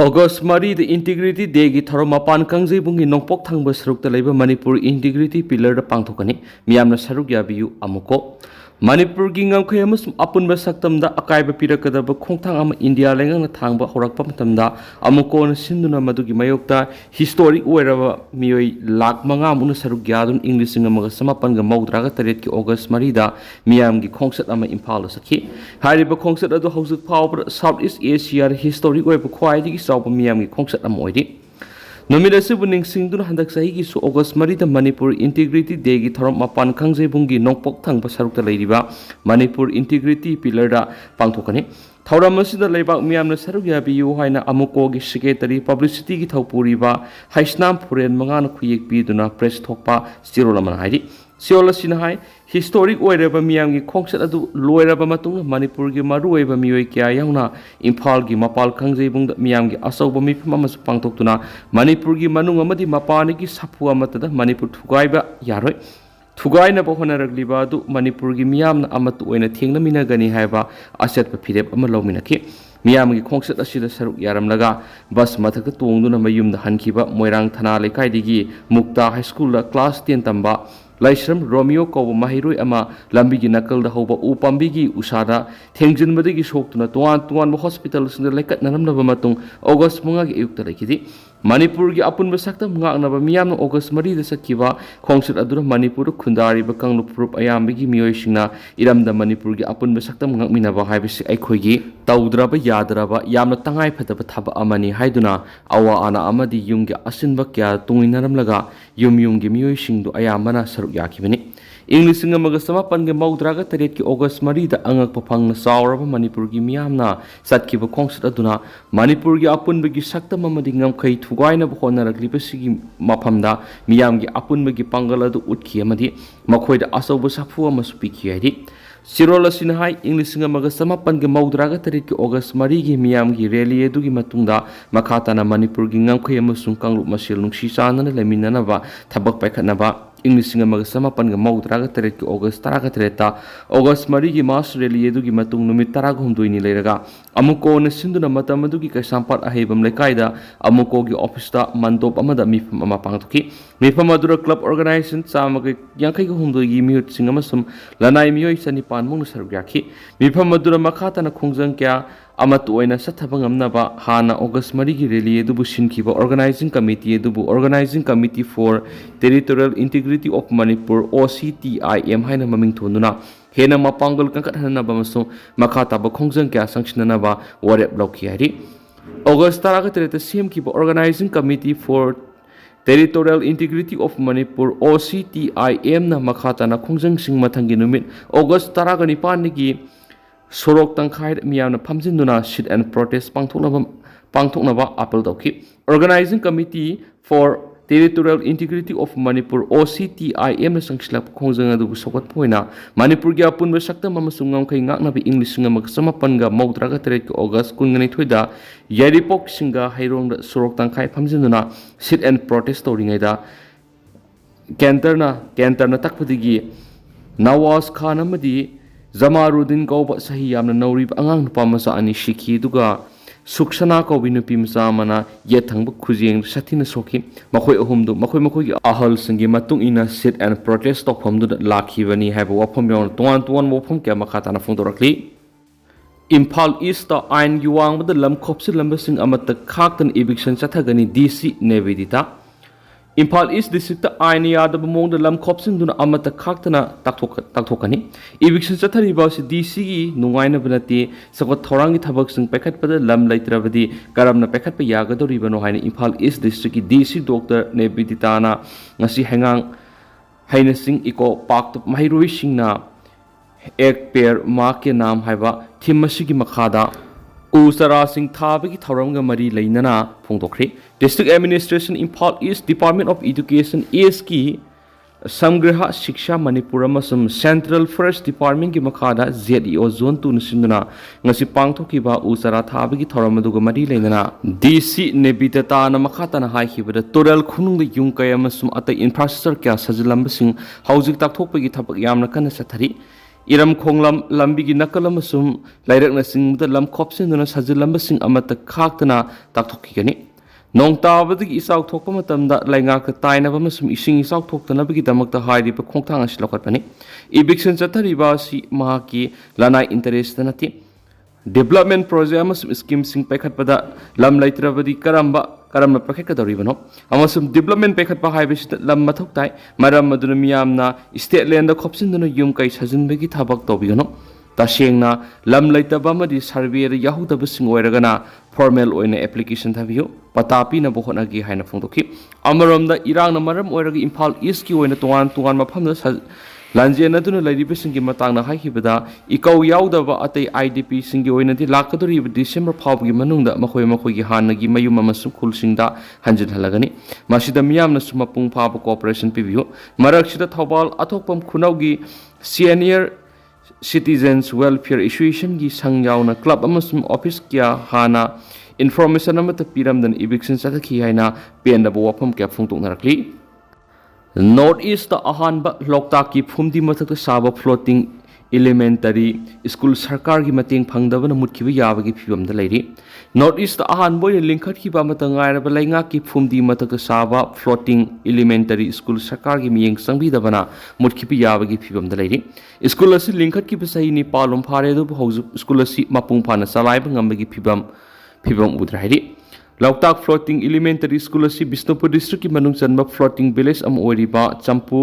August Mari the Integrity Day gi tharo mapan kangjei bungi nongpok thangba saruk ta leiba Manipur Integrity Pillar da pangthokani miyamna saruk yabiyu amuko Manipur gi ngangkhai amasum apunba saktamda akaiba pirakadaba khongthang ama India lengang na thangba horakpa matamda amuko na sinduna madugi mayokta historic oiraba miyoi lak manga muna saruk yadun English ngamaga samapan ga maudraga taret ki August Mari da miyam gi khongsat ama Impala sakhi hariba khongsat adu hausuk phawbra Southeast Asia historic oiba khwai gi sawba miyam gi khongsat ama oidi Nomida Sibuning Singdun Handak Sahi su August Mari the Manipur Integrity Day gi thorom mapan khangje bungi nongpok thangba sarukta leiriba Manipur Integrity Pillar da pangthokani Thauram asida leibak miyamna saruk yabiyu haina amuko gi secretary publicity gi thawpuriba haisnam phuren mangana khuyek piduna press thokpa sirolaman haidi Siola Sinahai, historic oiraba miyam gi khongsat adu loiraba matung Manipur gi maru oiba miyoi kya yauna Imphal gi mapal khangje bung miyam gi asauba mifam ama pangtoktuna Manipur gi manung amadi mapani gi sapu amatada Manipur thugaiba yaroi Thugaina ba honaragliba adu Manipur gi miyamna amatu oina thengna minagani haiba asetpa phirep ama lawminaki miyam gi khongsat asida saruk yaramlaga bus mathak tongduna mayumda hankiba moirang thana lekai digi Mukta High School la class 10 tamba Laisram Romeo Koba Mahiroi Ama Lambigi Nakal the Hoba Upambigi Usada Tengjin Madigi Shoktuna Tuan hospitals in the Lekat Nanam Navamatung August Mungagi Ukta Lekidi Manipur gi apun basakta ngaknaba miyamna August Mari da sakiba khongsat adura Manipur khundari bakang luprup ayambigi miyoisingna iramda Manipur gi apun basakta ngakminaba haibisi aikhoigi tawdraba yadraba yamna tangai phataba thaba amani haiduna awa ana amadi yumgi asinba kya tunginaramlaga yumgi miyoisingdu ayambana saruk yakibani English ngamaga samapan ge maudraga taret ki August Mari da angak papangna sawraba Manipur gi miyamna satkiba khongsat aduna Manipur gi apun bagi sakta mamadi ngamkhai thugaina bkhona raglibasigi maphamda miyam gi apun bagi pangal adu utkhi amadi makhoida asauba safu ama supiki haidi Sirola Sinahai English ngamaga samapan ge maudraga taret ki August Mari gi miyam gi rally edu gi matungda makhatana Manipur gi ngamkhai amasung kanglup masil nungsi sanana leminana ba thabak paikhatnaba English ngamaga samapan ge maudraga taret ki August taraga tereta August Mari gi mas rally edu gi matung numit taraga humdoini leiraga amuko na sinduna matam adu gi kaisampat ahebam lekaida amuko gi office ta mandop amada mifam ama pangthuki mifam adura club organization samage yankai gi humdoi gi mihut singama sum lanai miyoi sanipan mung saruk yakhi mifam adura makhata na khongjang kya amatu oina sathabang amnaba hana August Mari gi rally edu sinkiba organizing committee edu organizing committee for territorial integrity of Manipur OCTIM haina maming thonuna hena mapangal kangkat hanaba maso makhata ba khongjang kya sangshnana ba warep lokhi hari August taraga tereta simkiba organizing committee for Territorial Integrity of Manipur OCTIM na makhata na khongjang sing mathangi numit August taraga nipan nigi Sorok tangkhai miyamna phamjinduna sit and protest pangthoknaba apel dauki Organizing Committee for Territorial Integrity of Manipur OCTIM na sangsilap khongjang adu sokat poina Manipur gi apun basakta mamasung ngamkhai ngaknabi English ngamag samapan ga maudraga taret ki August kungani thoida yaripok singa hairong da sorok tangkhai phamjinduna sit and protest toringaida kenterna takpadigi Nawaz Khan amadi Zamaruddin Kauba sahi yamna naurib angang nupa masa ani shiki duga suksana kaubi nupi masa mana yethangba khujeng sathina soki makhoi ahumdu makhoi gi ahal singi matung ina sit and protest tokpham du lakhibani haiba wafam yawn tuan wafam kya makhata na phongdorakli Imphal East ta ain gi wangbada lam khopsi lambasing amata khaktan eviction chathagani DC Nevedita Imphal East District ain yadaba mongda lam khopsin duna amata khaktana takthokani eviction chathari basi DC gi nungaina banati sakot thorangi thabak sing pekhat pada lam laitrabadi karamna pekhat pa yagadori bano haina Imphal East District ki DC Dr Nebidita na ngasi hengang haina sing iko park mahiroi singna ek pair ma ke naam haiba thimasi gi makhada Usara Singh Thabagi Tharamga Mari Lainana Phongdokri District Administration Imphal East Department of Education ESK Samgraha Shiksha Manipur amasum Central Forest Department gi makhada ZEO Zone 2 nisinduna ngasi pangthokiba Usara Thabagi Tharamaduga Mari Lainana DC Nebitata na makhata na haihibada Toral Khunung de Yungkay amasum atai infrastructure kya sajilambasing housing takthokpagi thabak yamna kana sathari iram khonglam lambi gi nakalam sum lairak na sing da lam khopsin duna sajilam sing amata khaktana takthokki gani nong tabadi isaw thokpa matamda lainga ka taina ba masum ising isaw thoktana bagi damakta hairi pa khongthang asi lokatpani eviction chathari ba si ma ki lanai interest nati development project amasum scheme sing paikhatpada lam laitrabadi karamna pakhekadoribano amasum development paikhatpa haibisi lam mathok tai maram maduna miyamna state land da khopsinduna yum kai sajinbegi thabak tobigano tasengna lam laitaba madi survey ra yahudaba sing oiragana formal oina application thabiyo patapi na bohona gi haina phongdoki amaramda irang na maram oiraga imphal east ki oina tuan mafamda lanjena duna lairibe singi matangna haikibada ikau yaudaba atei idp singi oina di lakadori december phawgi manungda makhoi gi hanagi mayum amasu khulsingda hanjin halagani masida miyamna sumapung phaba cooperation pibiyo maraksida thobal athokpam khunaugi senior citizens welfare association gi sangyauna club amasum office kya hana information amata piramdan eviction sathaki haina pendaba wafam kya phungtoknarakli North-East ahanba loktak ki phumdi mathak saba floating elementary school sarkar gi mating phangdabana mutkiba yabagi phibam da leiri North-East ahanbo linkhat ki ba matangai ra lainga ki phumdi mathak saba floating elementary school sarkar gi miyeng sangbi dabana mutkiba yabagi phibam da leiri school asi linkhat ki basai ni palum phare do hauju school asi mapung phana salai ba ngambagi phibam udrahiri Lautak floating elementary school asi Bisnupur district ki manung chanba floating village am oriba champu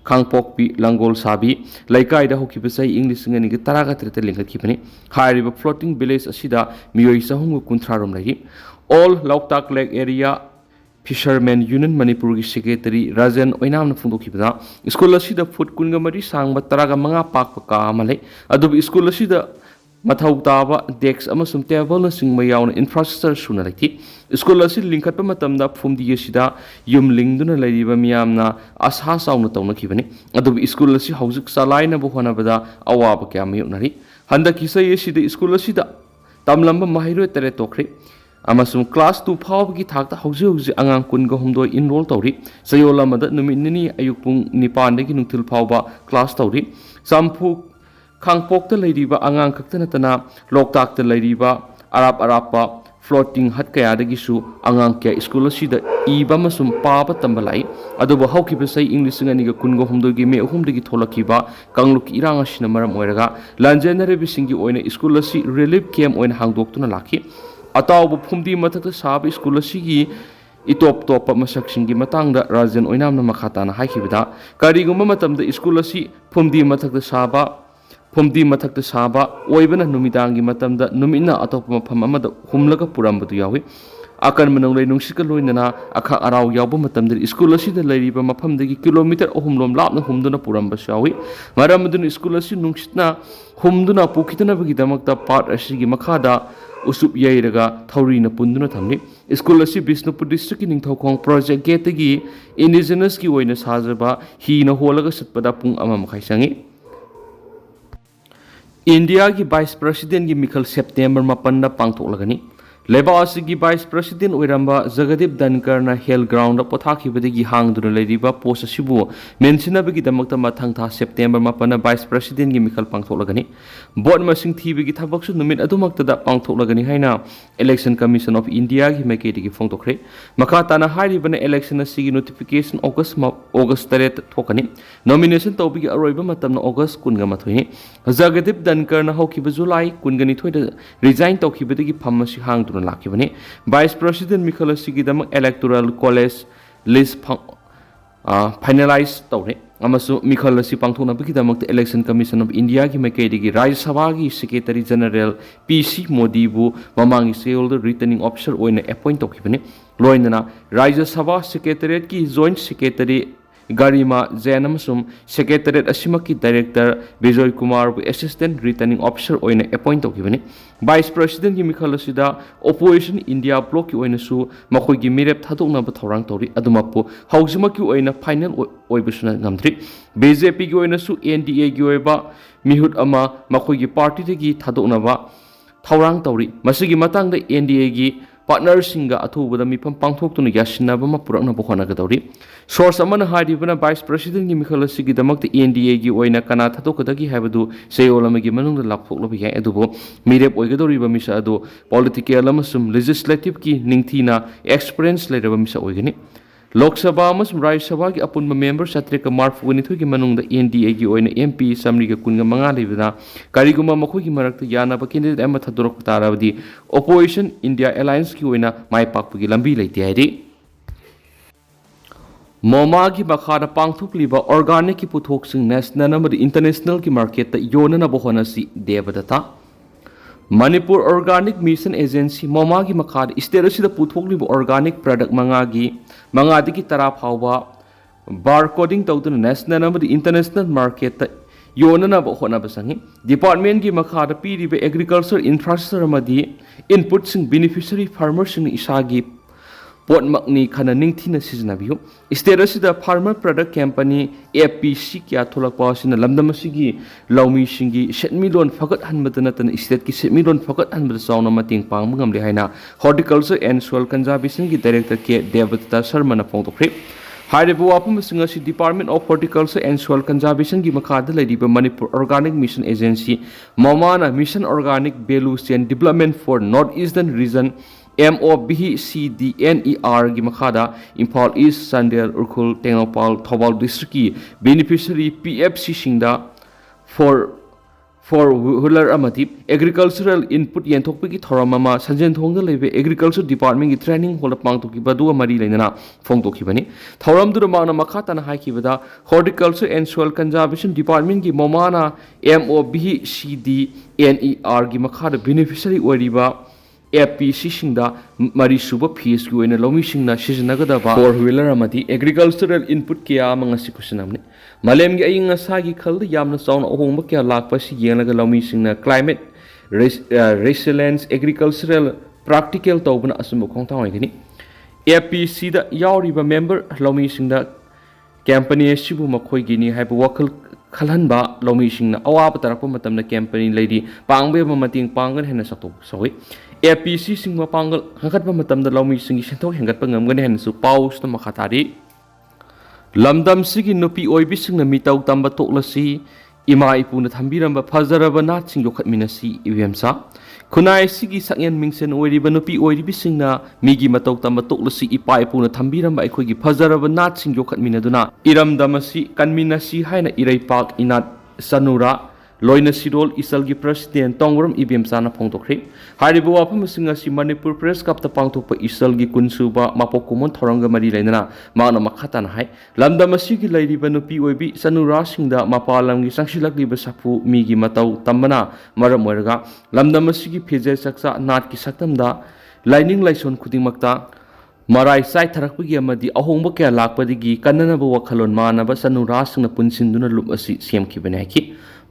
khangpokpi langol sabi laikai da hoki basai english ngani ki taraga trete lingkat ki pani hairiba floating village asida miyoi sahung kunthrarom lai all Lautak lake area fishermen union manipur ki secretary rajan oinam na phungdoki bada school asida food kunga mari sangba taraga manga pak ka amalai adu school asida mathau taba desk amasum table na singma yauna infrastructure suna laiti school asi linkhatpa matamda phumdi asida yum lingduna lairiba miyamna asha sauna tawna kibani adu school asi haujuk salaina bo hona bada awaba kya mayunari handaki sai asida school asida tamlamba mahiro tere tokre amasum class 2 phawgi thakta hauji angang kunga humdoi enroll tawri sayola mada numinni ayupung nipan degi nungthil phawba class tawri sampu khangpokta leiriba angang kaktana tana loktakta leiriba arapa floating hat kaya dagisu angang kya school asida iba masum paba tambalai aduba haukiba sai english ngani ga kungo humdogi me humdagi tholakiba kangluk irang asina maram oiraga lanjenare bisingi oina school asi relief camp oina hangdoktuna lakhi atawbu phumdi mathakta sab school asigi itop masaksingi matangda rajan oinamna makhatana haikibida karigumba matamda school asi phumdi mathakta saba oibana numidangi matamda numina atop mafam amada humlaga purambadu yawi akan manang lai nungsika loinana akha arau yawba matamda school asida lairiba mafamdagi kilometer 3 lom lapna humduna puramba yawi maramadun school asi nungsitna humduna pukitana bagi damakta part asigi makhada usup yairaga thaurina punduna thamni school asi Bisnupur district ki ningthokong project gate gi indigenous ki oina sajaba hi na holaga satpada pung ama makhai sangi India ki Vice President ki Mikhal September 8 pangthoklagani Lebasi ki Vice President oiramba Jagadip Dhankar na Hell Ground da pothakibadagi hangduna leiriba post asibu mentionabagi damakta mathang tha September 8 Vice President ki Mikhal pangthoklagani board masing thibagi thabaksu numit adumakta da pangthoklagani haina Election Commission of India ki maikedi ki phongtokre makata na hairibana election asigi notification August 3 thokani nomination tawbigi aroiba matamna August 19 Jagadip Dhankar na hokiba July 19 resign tawkibadagi phamasi hang lakibani Vice President Mikhal Sigidam Electoral College list finalize tawre amasu Mikhal si pangthona bikidamak Election Commission of India ki maikaidigi Rajya Sabha gi Secretary General PC Modi bu mamangi shareholder returning officer oina appoint tokibani loinana Rajya Sabha Secretariat ki Joint Secretary Garima Jainamsum Secretariat Asimaki Director Bijoy Kumar Assistant Returning Officer oina appoint tokibani Vice President ki Mikhal asida Opposition India Bloc ki oina su makhoi gi mirep thadokna ba thorang tori adumapu haujima ki oina final oibusuna ngamdri BJP ki oina su NDA ki oiba mihut ama makhoi gi party de gi thadokna ba thorang tori masigi matang da NDA gi partnersinga athubada mifam pangthoktu yasina bama purakna bokhana gadori source amana haidibana vice president gi mikhal asigi damakta NDA gi oina kana thatokadagi haibadu seolamagi manungda lapthoklobi yai adubo mirep oigadori ba misa adu political amasum legislative ki ningthina experience leiraba misa oigani Lok Sabha amasum Rajya Sabha gi apunba member satrika marfu ni thogi manungda NDA gi oina MP samri ga kunga manga lebina kariguma makhoi gi marakta yana ba candidate amma thadorok tarabadi opposition India alliance gi oina mai pakpu gi lambi leite hairi Moma ki makhana pangthuk liba organic ki puthok sing national amadi international ki market ta yona na bohona si devadata Manipur Organic Mission Agency Moma ki makhada state asida puthok liba organic product manga diki tara phawba barcoding tawduna national amadi international market ta yona na bohona basangi department ki makhada piriba agriculture infrastructure amadi input sing beneficiary farmers sing isagi Pot makni khana ningthina siznabiyo state asida farmer product company APC kya tholak pawsina lamdam asigi laumi singi setmi lon phagat hanbadana tan state ki setmi lon phagat hanbada sauna mating pangma ngamle haina horticulture and soil conservation ki director ke Devata Sharma na phongtokre Haribu wapam singa si Department of Horticulture and Soil Conservation gi makhada laidiba Manipur Organic Mission Agency Momana Mission Organic Value Chain Development for Northeastern Region MOBCDNER gi makhada Imphal East Sandel Urkhul Tengopal Thobal District ki beneficiary PFC singda for hular amati agricultural input yenthokpi ki thoramama sanjen thongda lebe agriculture department ki training hol pangtoki badu mari leinana phongtoki bani thoram dur mana makha tan haiki bada horticulture and soil conservation department ki momana MOBCDNER gi makha beneficiary oriba APC singda mari suba phase ki oina lomi singna siznagadaba four wheeler amati agricultural input kya manga sikusinamne malem gi ayinga sagi khalda yamna chauna ohongba kya lakpa si yenglaga lomi singna climate resilience agricultural practical tawbana asumba khongta hoigani APC da yauriba member lomi singda company sibu makhoi gini haiba wakal khalhanba lomi singna awaba tarakpa matamna company lady pangbe ma mating pangan hena sakto soi APC singma pangal hangatpa matamda lomi singi senthok hengatpa ngamgani hen su paus na makhatari lamdam sigi nupi oibi singna mitau tamba toklasi ima ipuna thambiramba phajaraba nat sing yokhatminasi ibemsa khunai sigi sakyen mingsen oiriba nupi oiribi singna migi matau tamba toklasi ipa ipuna thambiramba aikhogi phajaraba nat sing yokhatminaduna iramdamasi kanminasi haina iraipak inat sanura Loina Sidol Isalgi President Tongrom IBM Sana Pongtokre Haribu wapam singa si Manipur Press Cup ta pangtokpa Isalgi kunsuba mapokumon thoranga mari lainana mana makhatan hai lamda masigi lairiba nupi oibi sanura singda mapalamgi sangsilakliba sapu migi matau tambana maram oiraga lamda masigi phejai saksa nat ki saktamda lining laison khudingmakta Marai sai tharakpagi amadi ahongba kya lakpadigi kannanaba wakhalon manaba sanura singna punsinduna lup asi semkhibane haki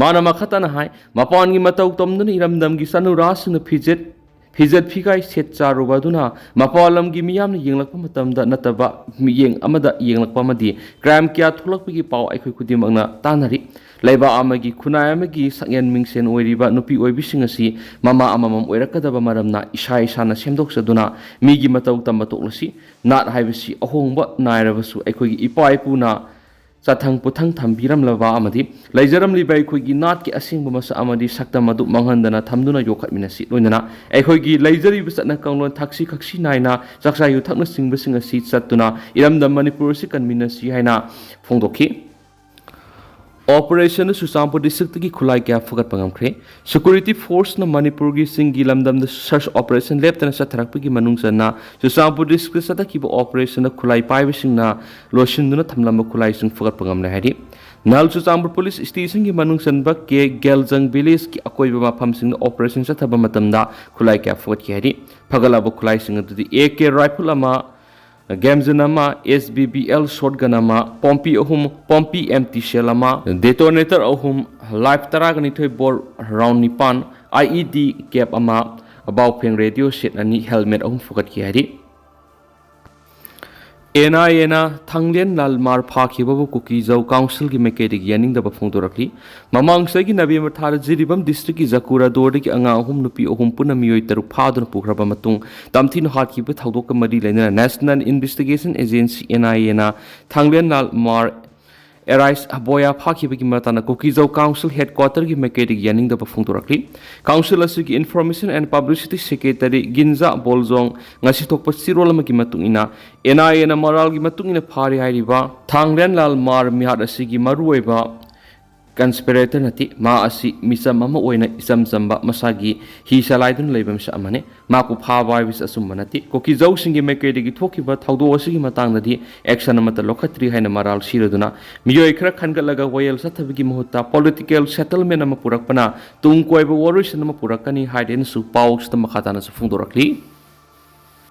Mana makhatana hai mapan gi matau tomduna iramdam gi sanura singna Pijat Fikai set charubaduna mapalam gi miyamna yenglakpa matamda nataba miyeng amada yenglakpa madi crime kya tholakpagi pau aikhoi khudimangna tanari laiba amagi khunai amagi sakyen mingsen oiriba nupi oibising asi mama amamam oirakadaba maramna isai sana semdoksaduna migi matau tamba toklasi nat haibasi ahongba nairabasu aikhoi gi ipa ipuna Sathang puthang thambiram lava amadi laijaram libai khoi gi nat ki asing bumasa amadi sakta madu manghandana thamduna yokhatminasi loinana aikhoi gi laijari bisatna kanglon thaksi khaksi naina saksa yu thakna singbasing asi chatuna iramdam Manipur si kanminasi haina phongdokhi Operation Ccpur district ki khulai kya phagat pangamkhre security force na Manipur gi singi lamdam the search operation leptana satharakpi gi manungsana Ccpur district sata ki operation na khulai paibising na losinduna thamlamba khulai sing phagat pangamle hari Nal Ccpur police station gi manungsan ba ke Geljang village ki akoiba mafam sing operation sathaba matamda khulai kya phagat ki hari phagalaba khulai sing adu AK rifle ama Gamzanama SBBL shotgun ama Pompi empty shell ama detonator ahum live taragani thoi bor round nipan IED cap ama about peng radio set ani helmet ahum fukat ki hari NIA Thanglen Lalmar Phakhre Kuki Zo Council ki Mekedi Yaning the Bafungdorakli, Mamang Sagi Nabi Matar Ziribam District Zakura Dordi Anga Hum Nupi Ohum Punamio Teru Padon Pukrabamatung, Damtin Hardkeeper Taudoka Madi Lena, National Investigation Agency NIA Thanglen Lalmar Arise Aboya Phakhre Matana Kuki Zo Council Headquarter ki Mekedi Yaning the Bafungdorakli, Council Asuki Information and Publicity Secretary Ginza Bolzong, Nasitok Sirolama Matungina, NIA Maral Gimatungina Pari Hariba, Thanglen Lalmar Mihad Asigi Marueva, Conspirator Nati, Ma Asi, Misa Mama Oina Isam Zamba, Masagi, he Salaidun Labam Shamane, Maku Pava Vis Asumanati, Kuki Zo Singi Mekedi Tokiba, Taudo Sigi Matangadi, Exanamata Lokatri Hana Maral Shiraduna, Mioikra Kangalaga Whale Sataviki Mohota, Political Settlement Namapurakana, Tungqueva Warriors and Mapurakani, Hide and Su Pauks the Makatana Fundorakli.